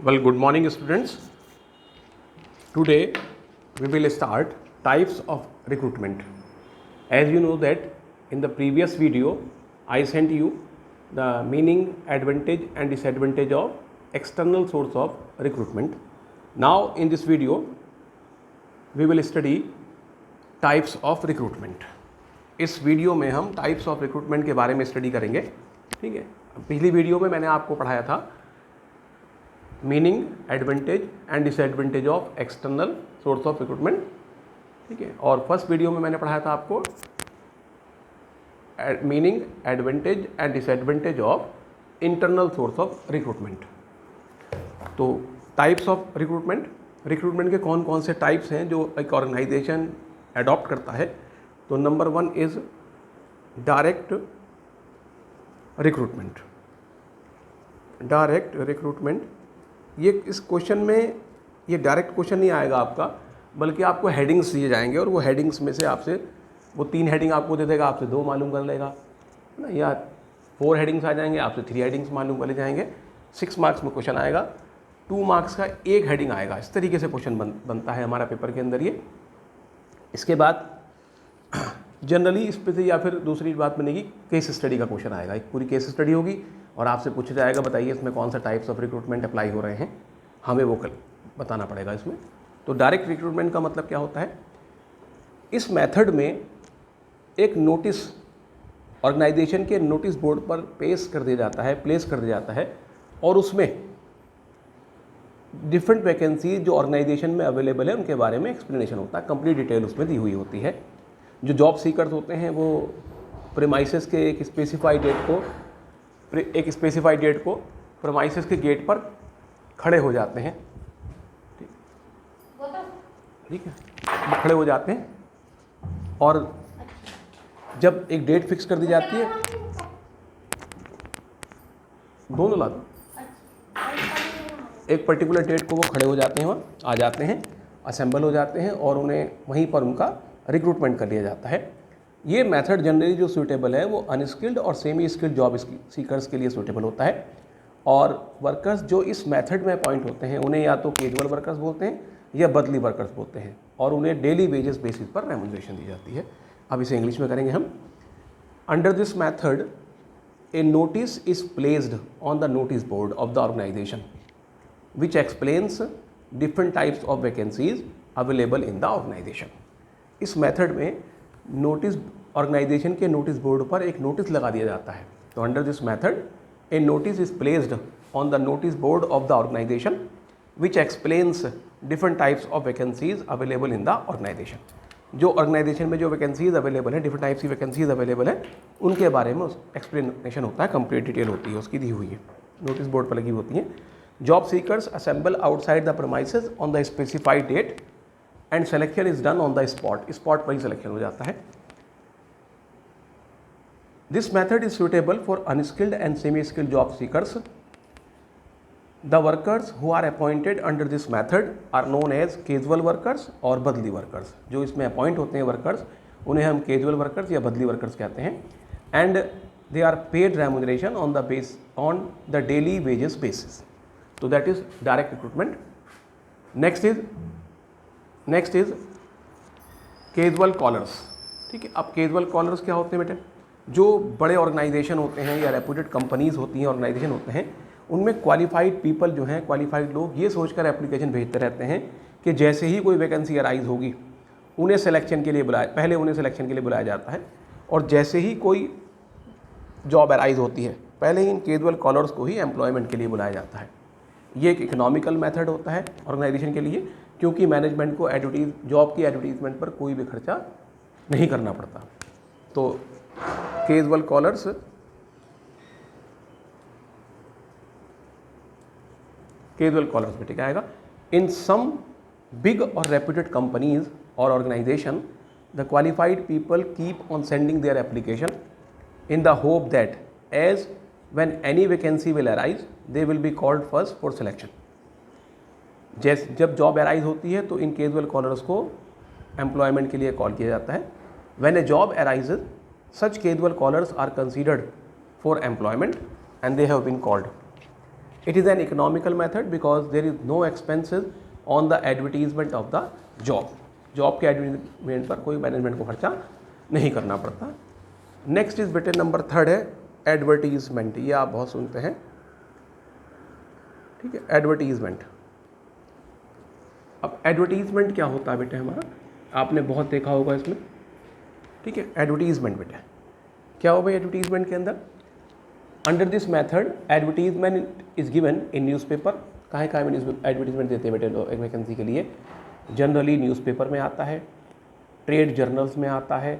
Well, good morning, students. Today we will start types of recruitment. As you know that in the previous video I sent you the meaning, advantage and disadvantage of external source of recruitment. Now in this video we will study types of recruitment. इस video में हम types of recruitment के बारे में study करेंगे. ठीक है, पिछली वीडियो में मैंने आपको पढ़ाया था meaning, advantage and disadvantage of external source of recruitment. ठीक है, और फर्स्ट वीडियो में मैंने पढ़ाया था आपको meaning, advantage and disadvantage of internal source of recruitment. तो टाइप्स ऑफ रिक्रूटमेंट के कौन कौन से टाइप्स हैं जो एक ऑर्गेनाइजेशन अडॉप्ट करता है. तो number 1 is direct recruitment. Direct recruitment, ये इस क्वेश्चन में ये डायरेक्ट क्वेश्चन नहीं आएगा आपका, बल्कि आपको हेडिंग्स दिए जाएंगे और वो हेडिंग्स में से आपसे वो 3 हेडिंग आपको दे देगा, आपसे 2 मालूम कर लेगा ना, या 4 हेडिंग्स आ जाएंगे, आपसे 3 हेडिंग्स मालूम कर ले जाएंगे. 6 मार्क्स में क्वेश्चन आएगा, 2 मार्क्स का 1 हेडिंग आएगा. इस तरीके से क्वेश्चन बनता है हमारा पेपर के अंदर ये. इसके बाद जनरली इस पे से या फिर दूसरी बात बनेगी, केस स्टडी का क्वेश्चन आएगा. एक पूरी केस स्टडी होगी और आपसे पूछा जाएगा बताइए इसमें कौन सा टाइप्स ऑफ रिक्रूटमेंट अप्लाई हो रहे हैं, हमें वो बताना पड़ेगा इसमें. तो डायरेक्ट रिक्रूटमेंट का मतलब क्या होता है, इस मेथड में एक नोटिस ऑर्गेनाइजेशन के नोटिस बोर्ड पर प्लेस कर दिया जाता है और उसमें डिफरेंट वैकेंसी जो ऑर्गेनाइजेशन में अवेलेबल है उनके बारे में एक्सप्लेनेशन होता है, कंप्लीट डिटेल उसमें दी हुई होती है. जो जॉब सीकर्स होते हैं वो प्रेमाइसेस के एक स्पेसिफाइड डेट को प्रेमाइसेस के गेट पर खड़े हो जाते हैं. ठीक है, वो खड़े हो जाते हैं और जब एक डेट फिक्स कर दी जाती है, दोनों ला दो, एक पर्टिकुलर डेट को वो खड़े हो जाते हैं, वहाँ आ जाते हैं, असेंबल हो जाते हैं और उन्हें वहीं पर उनका रिक्रूटमेंट कर लिया जाता है. ये मेथड जनरली जो सूटेबल है वो अनस्किल्ड और सेमी स्किल्ड जॉब सीकर्स के लिए सूटेबल होता है. और वर्कर्स जो इस मेथड में अपॉइंट होते हैं उन्हें या तो कैजुअल वर्कर्स बोलते हैं या बदली वर्कर्स बोलते हैं, और उन्हें डेली वेजेस बेसिस पर रेम्यूनरेशन दी जाती है. अब इसे इंग्लिश में करेंगे हम. Under this method a notice is placed on the notice board of the organisation which explains different types of vacancies available in the organisation. इस मेथड में नोटिस ऑर्गेनाइजेशन के नोटिस बोर्ड पर एक नोटिस लगा दिया जाता है. तो under this method a notice is placed on the notice board of the organisation which explains different types of vacancies available in the organisation. जो ऑर्गेनाइजेशन में जो वैकेंसीज अवेलेबल हैं, डिफरेंट टाइप्स की वैकेंसीज अवेलेबल हैं, उनके बारे में explanation होता है, कंप्लीट डिटेल होती है उसकी दी हुई है, नोटिस बोर्ड पर लगी होती हैं. Job seekers assemble outside the premises on the specified date and selection is done on the spot पर ही सिलेक्शन हो जाता है. This method is suitable for unskilled and semi skilled job seekers. The workers who are appointed under this method are known as casual workers और बदली workers. जो इसमें appoint होते हैं वर्कर्स उन्हें हम कैजुअल वर्कर्स या बदली वर्कर्स कहते हैं. And they are paid remuneration on the daily wages basis. तो that is direct recruitment. Next is casual callers. ठीक है, अब कैजुअल कॉलर्स क्या होते हैं बेटे, जो बड़े ऑर्गेनाइजेशन होते हैं या रेपुटेड कंपनीज होती हैं, ऑर्गेनाइजेशन होते हैं, उनमें क्वालिफाइड पीपल जो हैं, क्वालिफाइड लोग ये सोचकर एप्लीकेशन भेजते रहते हैं कि जैसे ही कोई वैकेंसी अराइज होगी उन्हें सिलेक्शन के लिए बुलाया जाता है, और जैसे ही कोई जॉब अराइज होती है पहले ही इन कैजुअल कॉलर्स को ही एम्प्लॉयमेंट के लिए बुलाया जाता है. ये एक इकोनॉमिकल मेथड होता है ऑर्गेनाइजेशन के लिए, क्योंकि मैनेजमेंट को जॉब की एडवर्टीजमेंट पर कोई भी खर्चा नहीं करना पड़ता. तो कैजुअल कॉलर्स में ठीक आएगा. इन सम बिग और रेप्यूटेड कंपनीज और organisation the qualified people keep on sending their application in the hope that as when any vacancy will arise they will be called first for selection. जब job arise होती है तो इन casual callers को employment के लिए call किया जाता है. When a job arises such casual callers are considered for employment and they have been called. It is an economical method because there is no expenses on the advertisement of the job. Job के advertisement पर कोई management को खर्चा नहीं करना पड़ता। Next is बेटे number 3 है एडवर्टीजमेंट। ये आप बहुत सुनते हैं, ठीक है, एडवर्टीजमेंट। अब एडवर्टीजमेंट क्या होता है बेटे हमारा, आपने बहुत देखा होगा इसमें, ठीक है। एडवर्टीजमेंट बेटे क्या हो भाई एडवर्टीजमेंट के अंदर, under this method advertisement is given in newspaper. कहाँ में एडवर्टीजमेंट देते हैं बेटे लोग एक वैकेंसी के लिए, जनरली न्यूज़पेपर में आता है, ट्रेड जर्नल्स में आता है,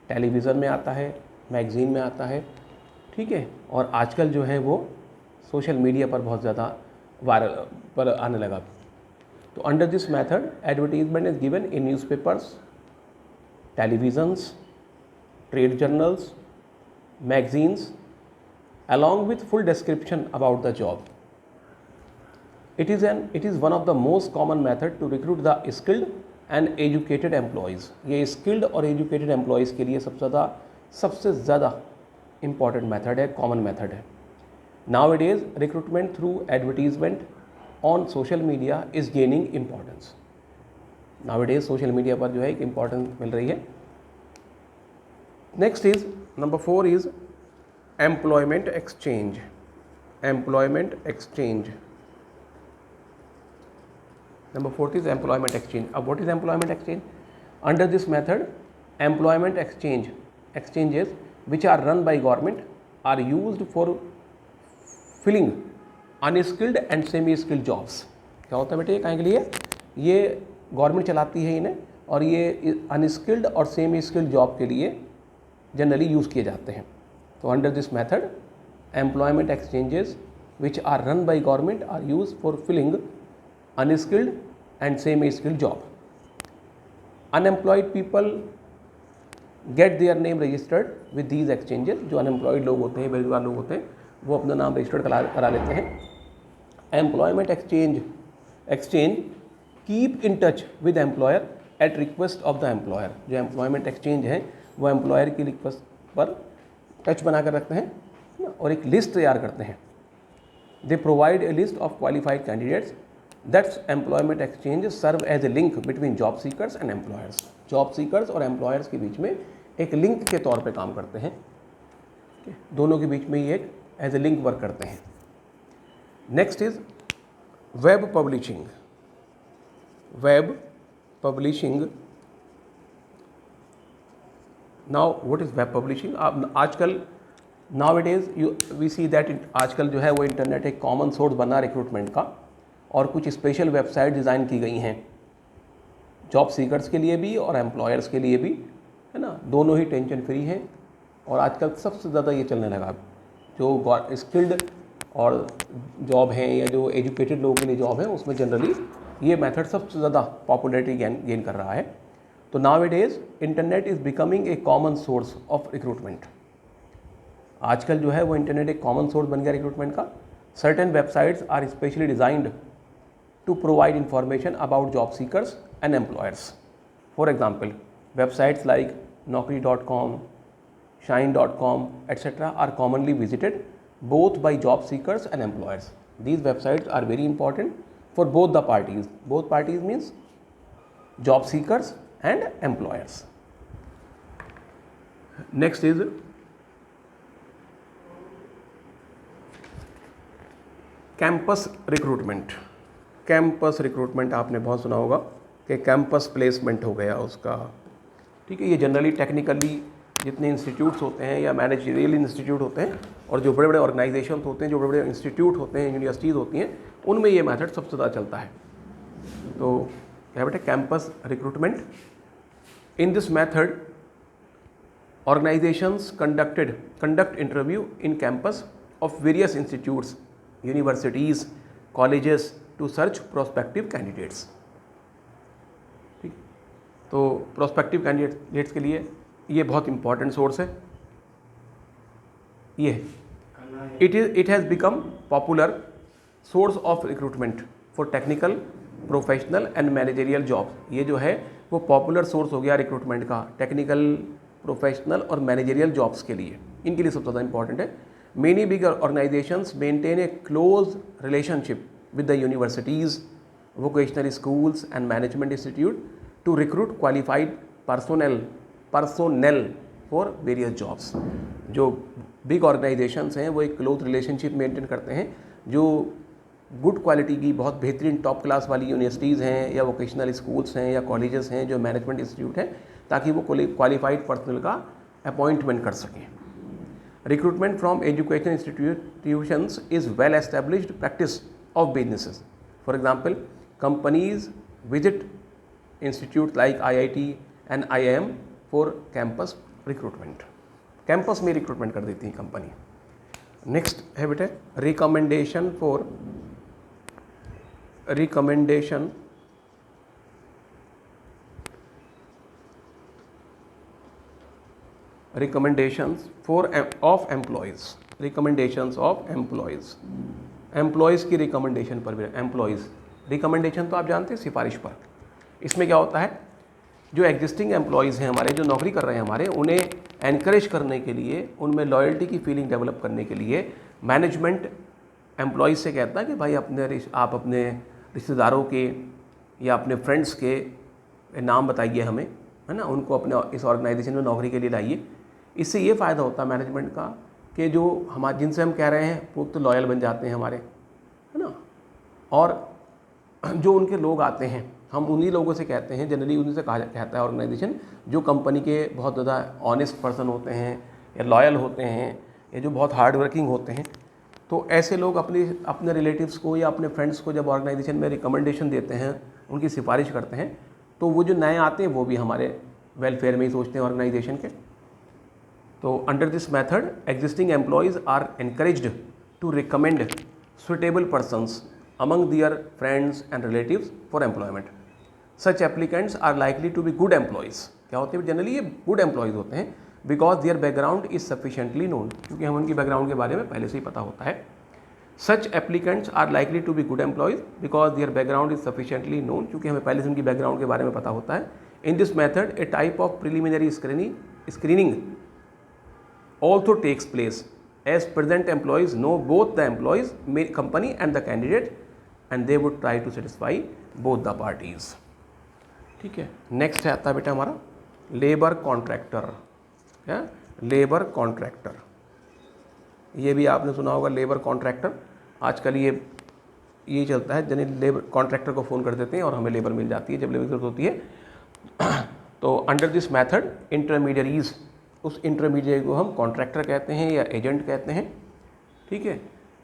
टेलीविज़न में आता है, मैगज़ीन में आता है, ठीक है। और आजकल जो है वो सोशल मीडिया पर बहुत ज़्यादा वायरल पर आने लगा। तो under this method advertisement is given in newspapers, televisions, trade journals, magazines along with full description about the job. It is one of the most common method to recruit the skilled and educated employees. ये skilled और educated employees के लिए सबसे ज़्यादा important method है, common method है. Nowadays recruitment through advertisement on social media is gaining importance. Nowadays social media पर जो है एक importance मिल रही है. Next is number 4 is employment exchange. Employment exchange. Number 4 is employment exchange. Now what is employment exchange? Under this method, employment exchanges which are run by government are used for filling unskilled and semi-skilled jobs. क्या होता है बेटे कहाँ के लिए? ये government चलाती है इन्हें और ये अनस्किल्ड और सेमी स्किल्ड जॉब के लिए जनरली यूज़ किए जाते हैं. तो under this method employment exchanges which are run by government are use for filling unskilled and semi skilled job. Unemployed people get their name registered with these exchanges. जो unemployed लोग होते हैं, बेरोजगार लोग होते हैं, वो अपना नाम रजिस्टर्ड करा लेते हैं. Employment exchange keep in touch with employer at request of the employer. जो एम्प्लॉयमेंट एक्सचेंज है वो एम्प्लॉयर की रिक्वेस्ट पर टच बना कर रखते हैं और एक लिस्ट तैयार करते हैं. They provide a list of qualified candidates. That's employment exchange serve as a link between job seekers and employers. Job seekers और एम्प्लॉयर्स के बीच में एक लिंक के तौर पे काम करते हैं. दोनों के बीच में ये एक एज ए लिंक वर्क करते हैं. Next is web publishing. Web publishing. Now what is web publishing? आप आजकल नाउ-ए-डेज वी सी दैट आजकल जो है वो इंटरनेट एक कॉमन सोर्स बना रिक्रूटमेंट का और कुछ स्पेशल वेबसाइट डिज़ाइन की गई हैं जॉब सीकर्स के लिए भी और एम्प्लॉयर्स के लिए भी, है ना. दोनों ही टेंशन फ्री हैं और आजकल सबसे ज़्यादा ये चलने लगा. जो स्किल्ड और जॉब हैं या जो एजुकेटेड लोगों के लिए जॉब है उसमें जनरली ये मेथड सबसे ज़्यादा पॉपुलैरिटी गेन कर रहा है. तो nowadays internet is becoming a common source of recruitment. आजकल जो है वो इंटरनेट एक कॉमन सोर्स बन गया रिक्रूटमेंट का. Certain websites are specially designed to provide information about job seekers and employers. For example websites like naukri.com, shine.com etc. are commonly visited both by job seekers and employers. These websites are very important for both the parties. Both parties means job seekers and employers. Next is campus recruitment. Campus recruitment आपने बहुत सुना होगा कि campus placement हो गया उसका, ठीक है. ये जनरली टेक्निकली जितने इंस्टीट्यूट्स होते हैं या मैनेजरियल इंस्टीट्यूट होते हैं और जो बड़े बड़े ऑर्गेनाइजेशन होते हैं, जो बड़े बड़े इंस्टीट्यूट होते हैं, यूनिवर्सिटीज़ होती हैं, उनमें ये मेथड सबसे ज़्यादा चलता है. तो क्या बेटे campus recruitment. In this method organisations conduct interview in campus of various institutes, universities, colleges to search prospective candidates. ठीक. तो प्रोस्पेक्टिव कैंडिडेट्स के लिए ये बहुत इंपॉर्टेंट सोर्स है. ये it has become popular source of recruitment for technical, professional and managerial job. ये जो है वो पॉपुलर सोर्स हो गया रिक्रूटमेंट का टेक्निकल, प्रोफेशनल और मैनेजरियल जॉब्स के लिए. इनके लिए सबसे ज़्यादा इंपॉर्टेंट है. Many big organizations maintain a close relationship with the universities, vocational schools and management institute to recruit qualified personnel for various jobs. जो बिग ऑर्गेनाइजेशंस हैं वो एक क्लोज रिलेशनशिप मेंटेन करते हैं, जो गुड क्वालिटी की बहुत बेहतरीन टॉप क्लास वाली यूनिवर्सिटीज़ हैं या वोकेशनल स्कूल्स हैं या कॉलेजेस हैं, जो मैनेजमेंट इंस्टीट्यूट हैं, ताकि वो क्वालिफाइड पर्सनल का अपॉइंटमेंट कर सकें. Recruitment from education institutions is well established practice of businesses. For example, companies visit institutes like IIT and IIM for campus recruitment. Campus में रिक्रूटमेंट कर देती है कंपनी. नेक्स्ट है बेटे recommendation recommendations of employees. recommendations of employees की recommendation पर भी. Employees recommendation तो आप जानते हैं सिफारिश पर. इसमें क्या होता है, जो एग्जिस्टिंग एम्प्लॉयज़ हैं हमारे, जो नौकरी कर रहे हैं हमारे, उन्हें एनकरेज करने के लिए, उनमें लॉयल्टी की फीलिंग डेवलप करने के लिए मैनेजमेंट एम्प्लॉयज़ से कहता है कि भाई आप अपने रिश्तेदारों के या अपने फ्रेंड्स के नाम बताइए हमें, है ना, उनको अपने इस ऑर्गेनाइजेशन में नौकरी के लिए लाइए. इससे ये फ़ायदा होता है मैनेजमेंट का कि जो जिनसे हम कह रहे हैं वो तो लॉयल बन जाते हैं हमारे, है ना, और जो उनके लोग आते हैं हम उन्हीं लोगों से कहते हैं, जनरली उन्हीं से कहता है ऑर्गेनाइजेशन, जो कंपनी के बहुत ज़्यादा ऑनेस्ट पर्सन होते हैं या लॉयल होते हैं या जो बहुत हार्ड वर्किंग होते हैं. तो ऐसे लोग अपने रिलेटिव्स को या अपने फ्रेंड्स को जब ऑर्गेनाइजेशन में रिकमेंडेशन देते हैं, उनकी सिफारिश करते हैं, तो वो जो नए आते हैं वो भी हमारे वेलफेयर में ही सोचते हैं ऑर्गेनाइजेशन के. तो under this method existing employees are encouraged to recommend suitable persons among their friends and relatives for employment. Such applicants are likely to be good employees. क्या होते हैं जनरली, ये गुड एम्प्लॉयज़ होते हैं, because their background is sufficiently known, क्योंकि हमें उनकी background के बारे में पहले से ही पता होता है. Such applicants are likely to be good employees because their background is sufficiently known, क्योंकि हमें पहले से उनकी बैकग्राउंड के बारे में पता होता है. In this method, a type of preliminary screening also takes place, as present employees know both the employees, company and the candidate, and they would try to satisfy both the parties. ठीक है. Next आता है बेटा हमारा labour contractor. क्या? Labour contractor. ये भी आपने सुना होगा लेबर कॉन्ट्रैक्टर. आजकल ये चलता है, जनरली लेबर कॉन्ट्रैक्टर को फ़ोन कर देते हैं और हमें लेबर मिल जाती है जब लेबर जरूरत होती है. तो अंडर दिस मेथड इंटरमीडियरीज, उस इंटरमीडिएट को हम कॉन्ट्रैक्टर कहते हैं या एजेंट कहते हैं. ठीक है.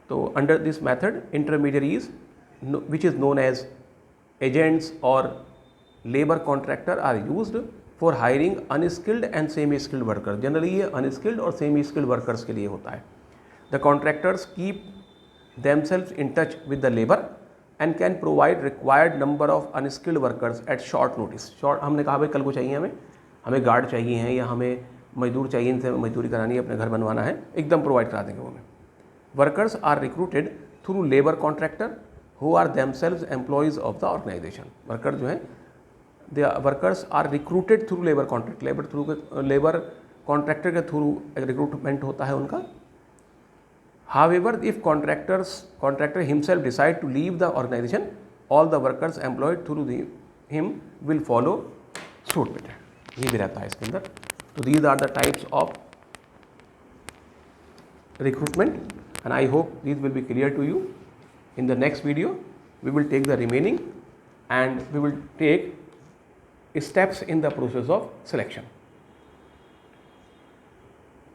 तो under this method intermediaries which is known as agents or labor contractor are used for hiring unskilled and semi skilled workers. Generally ये unskilled और semi skilled workers के लिए होता है. The contractors keep themselves in touch with the labor and can provide required number of unskilled workers at short notice. हमने कहा भाई कल को चाहिए, हमें गार्ड चाहिए हैं या हमें मजदूर चाहिए, इनसे मजदूरी करानी है, अपने घर बनवाना है, एकदम प्रोवाइड करा देंगे वो हमें. Workers are recruited through labor contractor who are themselves employees of the organization. Worker जो हैं, the workers are recruited through labor contract. Labour contractor के थ्रू रिक्रूटमेंट होता है उनका. However, if contractor himself decide to leave the organization, all the workers employed through him will follow suit. बेटा ये भी रहता है इसके अंदर. तो these are the types of recruitment and I hope these will be clear to you. In the next video, we will take the remaining and we will take steps in the process of selection.